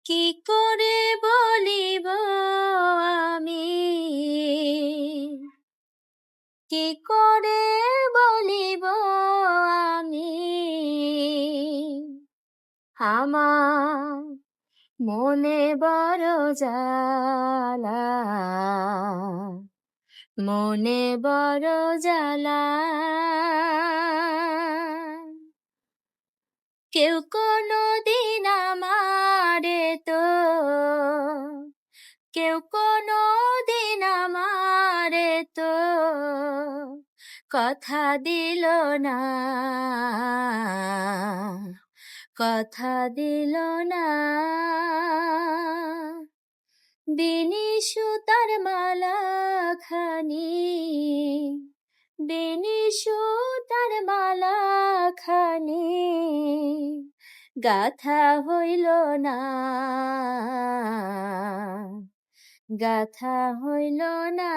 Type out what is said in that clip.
কি করে বলিব আমি, কি করে বলিব আমি আমার মনে বড় জ্বালা, মনে বড় জ্বালা। কেউ কোনদিন আমারে তো, কেউ কোনদিন আমারে তো কথা দিল না, কথা দিল না। বিনি সুতার মালা খানি, বিনি সুতার মালা খানি গাথা হইল না, গাথা হইল না।